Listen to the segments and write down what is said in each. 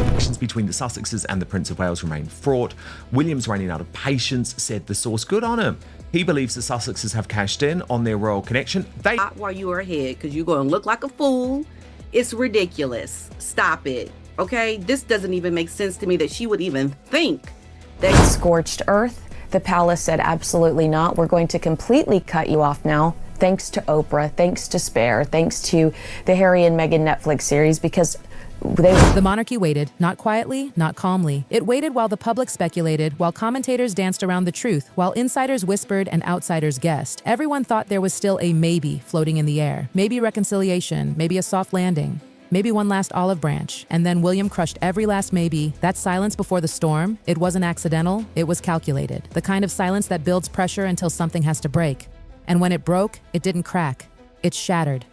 Relations between the Sussexes and the Prince of Wales remain fraught. William's running out of patience, said the source. Good on him. He believes the Sussexes have cashed in on their royal connection. While you are ahead, because you're going to look like a fool. It's ridiculous. Stop it. Okay? This doesn't even make sense to me that she would even think that. Scorched earth. The palace said absolutely not. We're going to completely cut you off now. Thanks to Oprah, thanks to Spare, thanks to the Harry and Meghan Netflix series, because the monarchy waited, not quietly, not calmly. It waited while the public speculated, while commentators danced around the truth, while insiders whispered and outsiders guessed. Everyone thought there was still a maybe floating in the air. Maybe reconciliation, maybe a soft landing, maybe one last olive branch. And then William crushed every last maybe. That silence before the storm, it wasn't accidental, it was calculated. The kind of silence that builds pressure until something has to break. And when it broke, it didn't crack, it shattered.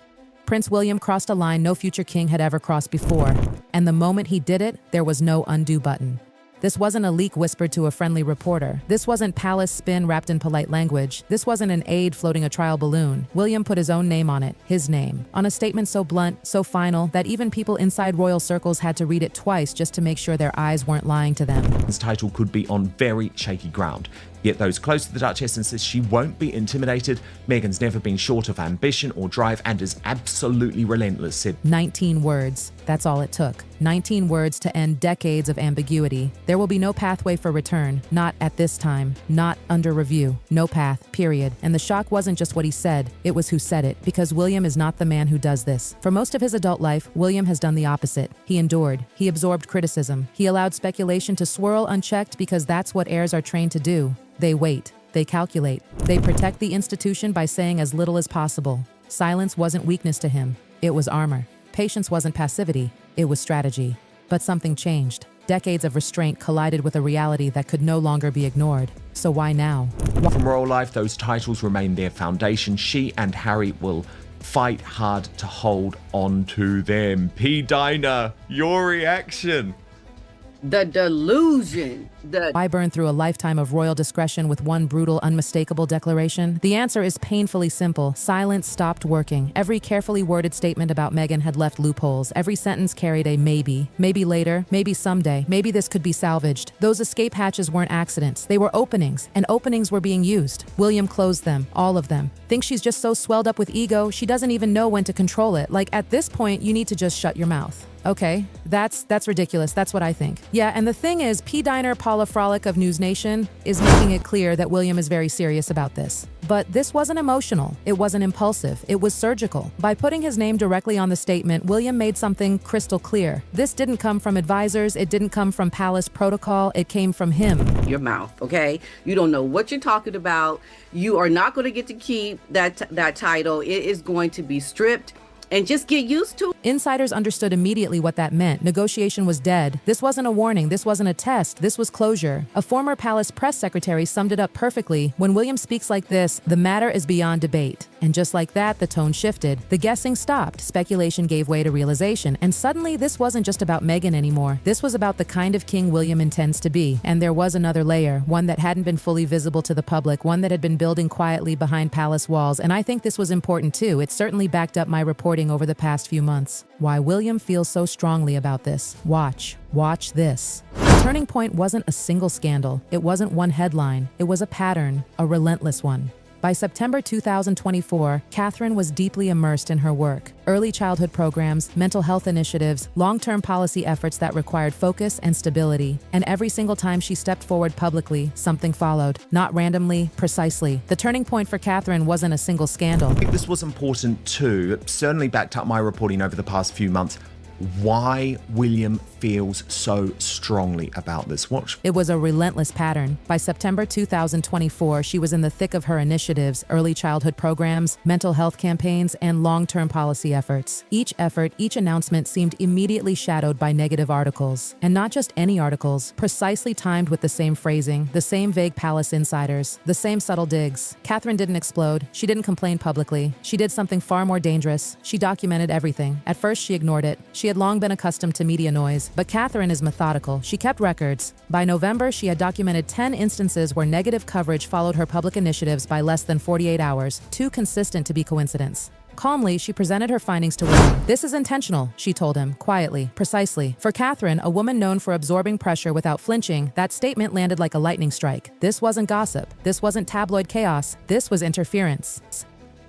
Prince William crossed a line no future king had ever crossed before, and the moment he did it, there was no undo button. This wasn't a leak whispered to a friendly reporter. This wasn't palace spin wrapped in polite language. This wasn't an aide floating a trial balloon. William put his own name on it, his name, on a statement so blunt, so final, that even people inside royal circles had to read it twice just to make sure their eyes weren't lying to them. His title could be on very shaky ground. Yet those close to the Duchess insist she won't be intimidated. Meghan's never been short of ambition or drive and is absolutely relentless, said 19 words. That's all it took. 19 words to end decades of ambiguity. There will be no pathway for return. Not at this time. Not under review. No path, period. And the shock wasn't just what he said, it was who said it. Because William is not the man who does this. For most of his adult life, William has done the opposite. He endured. He absorbed criticism. He allowed speculation to swirl unchecked because that's what heirs are trained to do. They wait. They calculate. They protect the institution by saying as little as possible. Silence wasn't weakness to him. It was armor. Patience wasn't passivity. It was strategy. But something changed. Decades of restraint collided with a reality that could no longer be ignored. So why now? From royal life, those titles remain their foundation. She and Harry will fight hard to hold on to them. P. Diner, your reaction? The delusion. Why burn through a lifetime of royal discretion with one brutal, unmistakable declaration? The answer is painfully simple. Silence stopped working. Every carefully worded statement about Meghan had left loopholes. Every sentence carried a maybe. Maybe later, maybe someday, maybe this could be salvaged. Those escape hatches weren't accidents. They were openings, and openings were being used. William closed them, all of them. Thinks she's just so swelled up with ego, she doesn't even know when to control it. Like, at this point, you need to just shut your mouth. Okay, that's ridiculous. That's what I think. Yeah, and the thing is, P. Diner Paula Frolic of News Nation is making it clear that William is very serious about this. But this wasn't emotional. It wasn't impulsive. It was surgical. By putting his name directly on the statement, William made something crystal clear. This didn't come from advisors. It didn't come from palace protocol. It came from him. Your mouth, okay? You don't know what you're talking about. You are not going to get to keep that title. It is going to be stripped. And just get used to it. Insiders understood immediately what that meant. Negotiation was dead. This wasn't a warning. This wasn't a test. This was closure. A former palace press secretary summed it up perfectly. When William speaks like this, the matter is beyond debate. And just like that, the tone shifted. The guessing stopped. Speculation gave way to realization. And suddenly, this wasn't just about Meghan anymore. This was about the kind of king William intends to be. And there was another layer, one that hadn't been fully visible to the public, one that had been building quietly behind palace walls. And I think this was important too. It certainly backed up my reporting over the past few months. Why William feels so strongly about this. Watch this. The turning point wasn't a single scandal. It wasn't one headline. It was a pattern, a relentless one. By September 2024, Catherine was deeply immersed in her work. Early childhood programs, mental health initiatives, long-term policy efforts that required focus and stability. And every single time she stepped forward publicly, something followed. Not randomly, precisely. The turning point for Catherine wasn't a single scandal. I think this was important too. It certainly backed up my reporting over the past few months. Why William feels so strongly about this. Watch. It was a relentless pattern. By September 2024, she was in the thick of her initiatives, early childhood programs, mental health campaigns, and long-term policy efforts. Each effort, each announcement seemed immediately shadowed by negative articles. And not just any articles, precisely timed with the same phrasing, the same vague palace insiders, the same subtle digs. Catherine didn't explode. She didn't complain publicly. She did something far more dangerous. She documented everything. At first, she ignored it. She had long been accustomed to media noise, but Catherine is methodical. She kept records. By November, she had documented 10 instances where negative coverage followed her public initiatives by less than 48 hours, too consistent to be coincidence. Calmly, she presented her findings to William. "This is intentional," she told him, quietly, precisely. For Catherine, a woman known for absorbing pressure without flinching, that statement landed like a lightning strike. This wasn't gossip. This wasn't tabloid chaos. This was interference.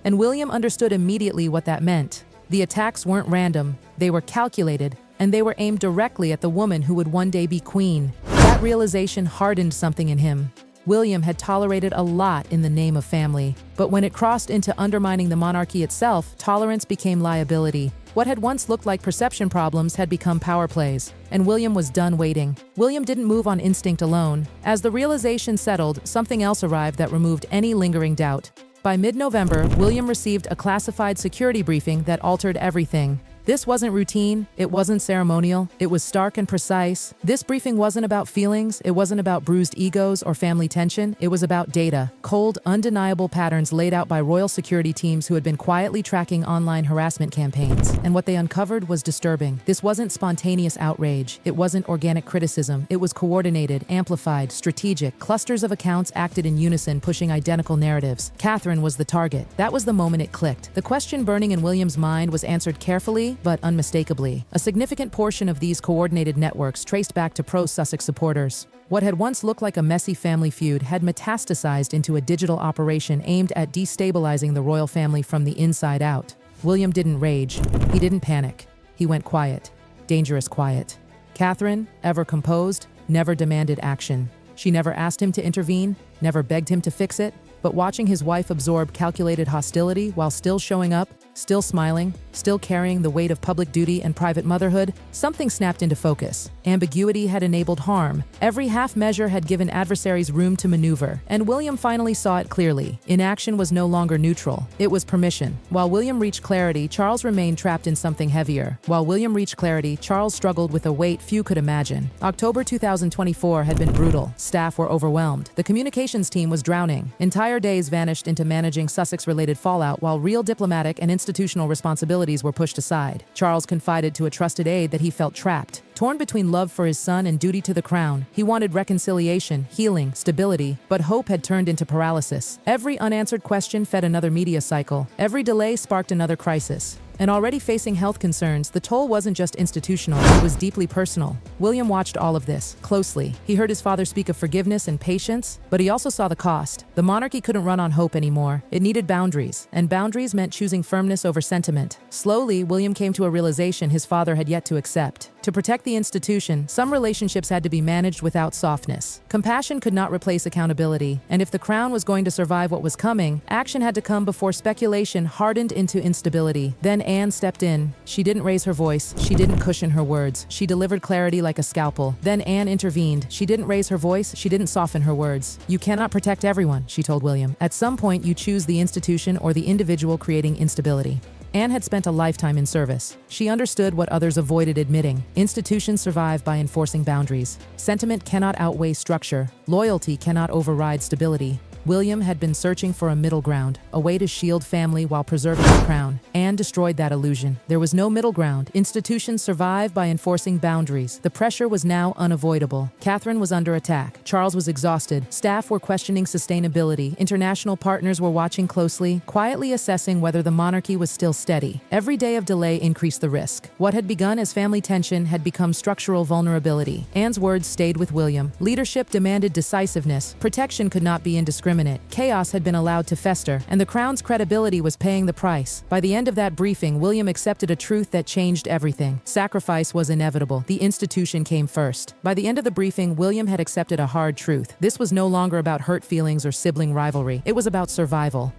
And William understood immediately what that meant. The attacks weren't random. They were calculated, and they were aimed directly at the woman who would one day be queen. That realization hardened something in him. William had tolerated a lot in the name of family, but when it crossed into undermining the monarchy itself, tolerance became liability. What had once looked like perception problems had become power plays, and William was done waiting. William didn't move on instinct alone. As the realization settled, something else arrived that removed any lingering doubt. By mid-November, William received a classified security briefing that altered everything. This wasn't routine, it wasn't ceremonial, it was stark and precise. This briefing wasn't about feelings, it wasn't about bruised egos or family tension, it was about data, cold, undeniable patterns laid out by royal security teams who had been quietly tracking online harassment campaigns. And what they uncovered was disturbing. This wasn't spontaneous outrage, it wasn't organic criticism, it was coordinated, amplified, strategic. Clusters of accounts acted in unison, pushing identical narratives. Catherine was the target. That was the moment it clicked. The question burning in William's mind was answered carefully, but unmistakably. A significant portion of these coordinated networks traced back to pro-Sussex supporters. What had once looked like a messy family feud had metastasized into a digital operation aimed at destabilizing the royal family from the inside out. William didn't rage. He didn't panic. He went quiet. Dangerous quiet. Catherine, ever composed, never demanded action. She never asked him to intervene, never begged him to fix it, but watching his wife absorb calculated hostility while still showing up, still smiling, still carrying the weight of public duty and private motherhood, something snapped into focus. Ambiguity had enabled harm. Every half measure had given adversaries room to maneuver, and William finally saw it clearly. Inaction was no longer neutral. It was permission. While William reached clarity, Charles remained trapped in something heavier. While William reached clarity, Charles struggled with a weight few could imagine. October 2024 had been brutal. Staff were overwhelmed. The communications team was drowning. Entire days vanished into managing Sussex-related fallout while real diplomatic and institutional responsibilities were pushed aside. Charles confided to a trusted aide that he felt trapped. Torn between love for his son and duty to the crown, he wanted reconciliation, healing, stability, but hope had turned into paralysis. Every unanswered question fed another media cycle. Every delay sparked another crisis. And already facing health concerns, the toll wasn't just institutional, it was deeply personal. William watched all of this closely. He heard his father speak of forgiveness and patience, but he also saw the cost. The monarchy couldn't run on hope anymore. It needed boundaries, and boundaries meant choosing firmness over sentiment. Slowly, William came to a realization his father had yet to accept. To protect the institution, some relationships had to be managed without softness. Compassion could not replace accountability, and if the crown was going to survive what was coming, action had to come before speculation hardened into instability. Then Anne stepped in. She didn't raise her voice. She didn't cushion her words. She delivered clarity like a scalpel. Then Anne intervened. She didn't raise her voice. She didn't soften her words. "You cannot protect everyone," she told William. "At some point, you choose the institution or the individual creating instability." Anne had spent a lifetime in service. She understood what others avoided admitting. Institutions survive by enforcing boundaries. Sentiment cannot outweigh structure. Loyalty cannot override stability. William had been searching for a middle ground, a way to shield family while preserving the crown. Anne destroyed that illusion. There was no middle ground. Institutions survive by enforcing boundaries. The pressure was now unavoidable. Catherine was under attack. Charles was exhausted. Staff were questioning sustainability. International partners were watching closely, quietly assessing whether the monarchy was still steady. Every day of delay increased the risk. What had begun as family tension had become structural vulnerability. Anne's words stayed with William. Leadership demanded decisiveness. Protection could not be indiscriminate. Chaos had been allowed to fester, and the crown's credibility was paying the price. By the end of that briefing, William accepted a truth that changed everything. Sacrifice was inevitable. The institution came first. By the end of the briefing, William had accepted a hard truth. This was no longer about hurt feelings or sibling rivalry. It was about survival.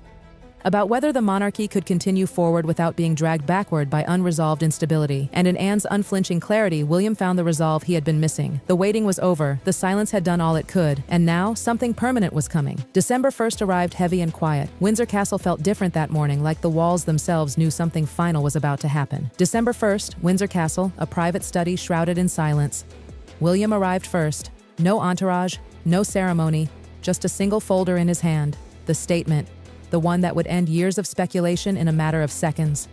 About whether the monarchy could continue forward without being dragged backward by unresolved instability. And in Anne's unflinching clarity, William found the resolve he had been missing. The waiting was over, the silence had done all it could, and now something permanent was coming. December 1st arrived heavy and quiet. Windsor Castle felt different that morning, like the walls themselves knew something final was about to happen. December 1st, Windsor Castle, a private study shrouded in silence. William arrived first. No entourage, no ceremony, just a single folder in his hand. The statement. The one that would end years of speculation in a matter of seconds.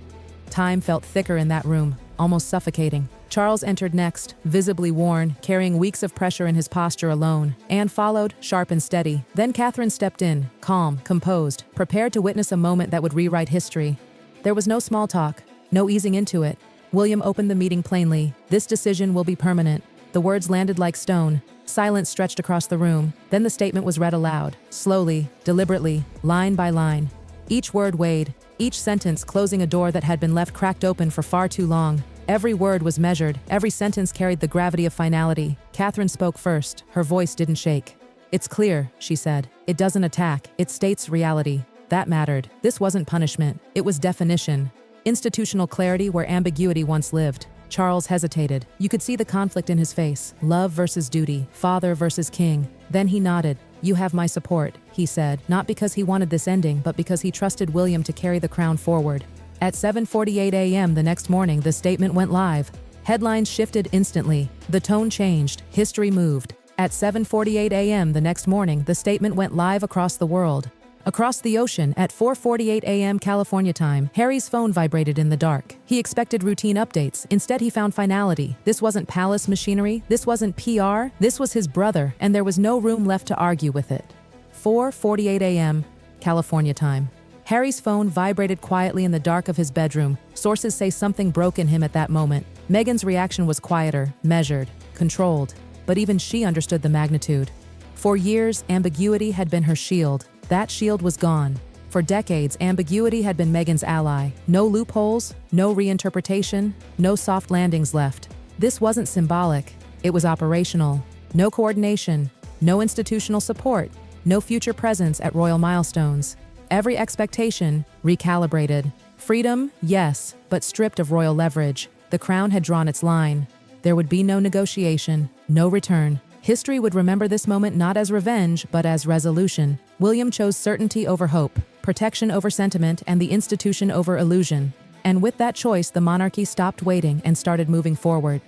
Time felt thicker in that room, almost suffocating. Charles entered next, visibly worn, carrying weeks of pressure in his posture alone. Anne followed, sharp and steady. Then Catherine stepped in, calm, composed, prepared to witness a moment that would rewrite history. There was no small talk, no easing into it. William opened the meeting plainly. This decision will be permanent. The words landed like stone. Silence stretched across the room. Then the statement was read aloud, slowly, deliberately, line by line. Each word weighed, each sentence closing a door that had been left cracked open for far too long. Every word was measured, every sentence carried the gravity of finality. Catherine spoke first. Her voice didn't shake. "It's clear," she said. "It doesn't attack, it states reality." That mattered. This wasn't punishment, it was definition. Institutional clarity where ambiguity once lived. Charles hesitated. You could see the conflict in his face. Love versus duty, father versus king. Then he nodded. "You have my support," he said, not because he wanted this ending, but because he trusted William to carry the crown forward. At 7:48 a.m. the next morning, the statement went live. Headlines shifted instantly. The tone changed. History moved. At 7:48 a.m. the next morning, the statement went live across the world. Across the ocean, at 4:48 a.m. California time, Harry's phone vibrated in the dark. He expected routine updates. Instead, he found finality. This wasn't palace machinery. This wasn't PR. This was his brother, and there was no room left to argue with it. 4:48 a.m. California time. Harry's phone vibrated quietly in the dark of his bedroom. Sources say something broke in him at that moment. Meghan's reaction was quieter, measured, controlled, but even she understood the magnitude. For years, ambiguity had been her shield. That shield was gone. For decades, ambiguity had been Meghan's ally. No loopholes, no reinterpretation, no soft landings left. This wasn't symbolic, it was operational. No coordination, no institutional support, no future presence at royal milestones. Every expectation recalibrated. Freedom, yes, but stripped of royal leverage. The crown had drawn its line. There would be no negotiation, no return. History would remember this moment not as revenge, but as resolution. William chose certainty over hope, protection over sentiment, and the institution over illusion. And with that choice, the monarchy stopped waiting and started moving forward.